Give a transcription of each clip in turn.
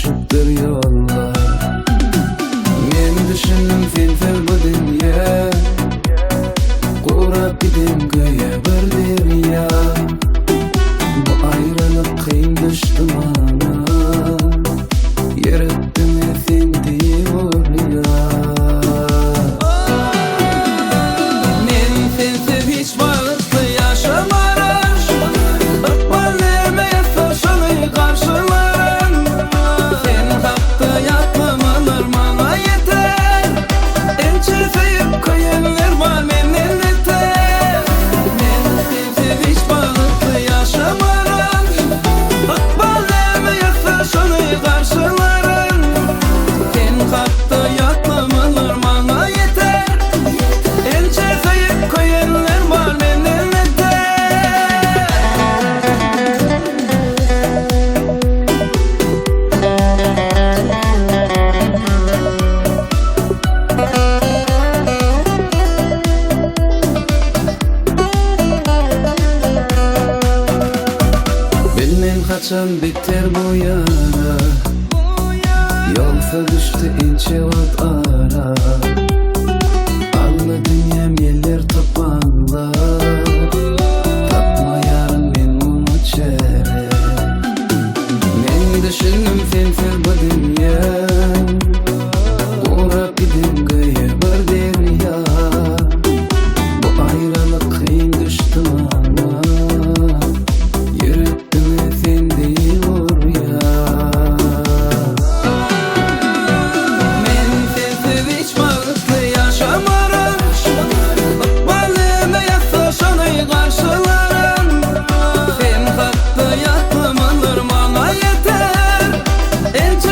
düşüptür yollar. Men düşündüm sen bu dünya, kurab gidim göğe bir derya. Bu ayrılık kıyım düştü bana, yaratdın sen diyor ya. Men sensiz hiç vakti yaşamarım, ıkbalime yaşaşını karşılarım. Sen hakkı yapmamalar bana yeter, ençe sayıp koyanlar var menden yeter. Men sensiz hiç vakti yaşamarım, ıkbalime yaşaşını karşılarım. Sen hakkı yapmamalar bana yeter, ençe sayıp koyanlar var menden yeter. Bilmem kaçan biter bu yara, yolsa düştü ince ot ara. Alla dünyam yeller topanlar, tapma yarın men bunu çare. Men düşündüm sensiz bu dünya, kurab gidim göğe bir derya. Bu ayrılık kıyım düştü bana, yaratdın sen diyor ya. Men sensiz hiç vakti yaşamarım, ıkbalime yaşaşını karşılarım. Sen hakkı yapmamalar bana yeter, ençe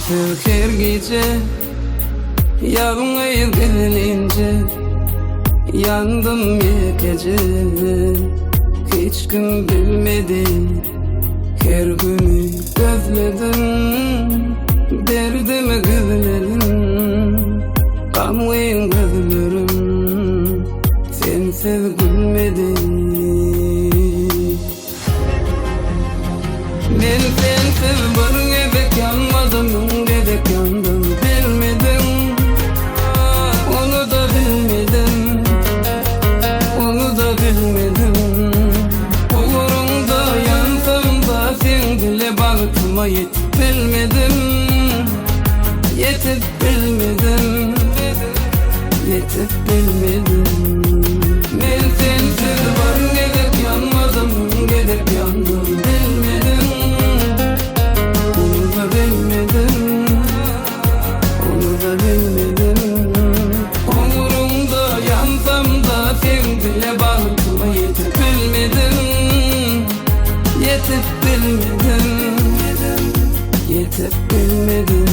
Sensiz her gece yağmur gelince yandım yekece. Hiç gün bilmedi, her günü gözledim, derdime gülmedim. Kanlayın gözlerim, sensiz gülmedi. Ben sensiz bir gedek yanmadım, gedek yandım, bilmedim. Onu da bilmedim, onu da bilmedim. Uğrunda yansam da sen bile bağıtıma yetip bilmedim. Yetip bilmedim, yetip bilmedim. Ben sensiz bir gedek yanmadım, gedek yandım, bilmedim. Onu da bilmedim, onu da bilmedim. Umurumda yansam da sen bile bağırtıma yetip bilmedim. Yetip bilmedim, yetip bilmedim.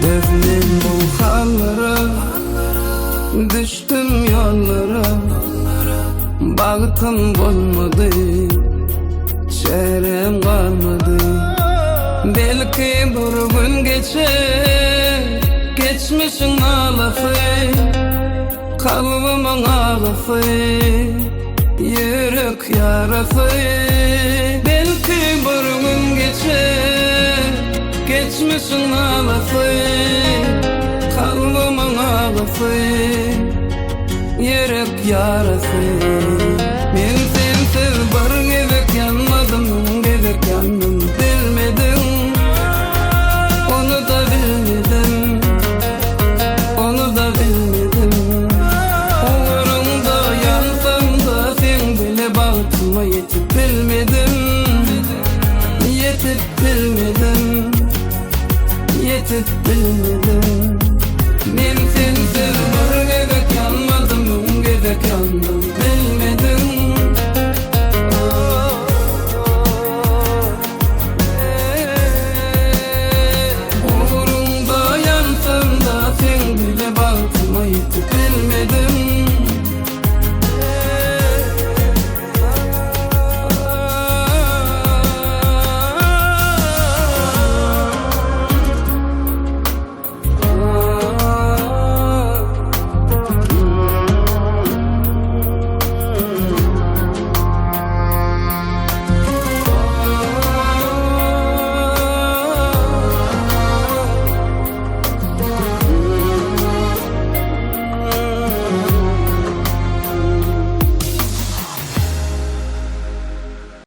Devrim bu hallara, düştüm yollara. Bağıtım olmadı, çarem kalmadı. Belki bir gün geçer, geçmişin ağlası, kalbimin ağlası, yürek yarası. Belki bir gün geçer, geçmişin ağlası, kalbimin ağlası, yürek yarası. Ben sensiz bir gedek yanmadım, gedek yandım, bilmedim. Onu da bilmedim, onu da bilmedim. Uğrunda yansam da sen bile bağıtıma yetip bilmedim. Yetip bilmedim, yetip bilmedim.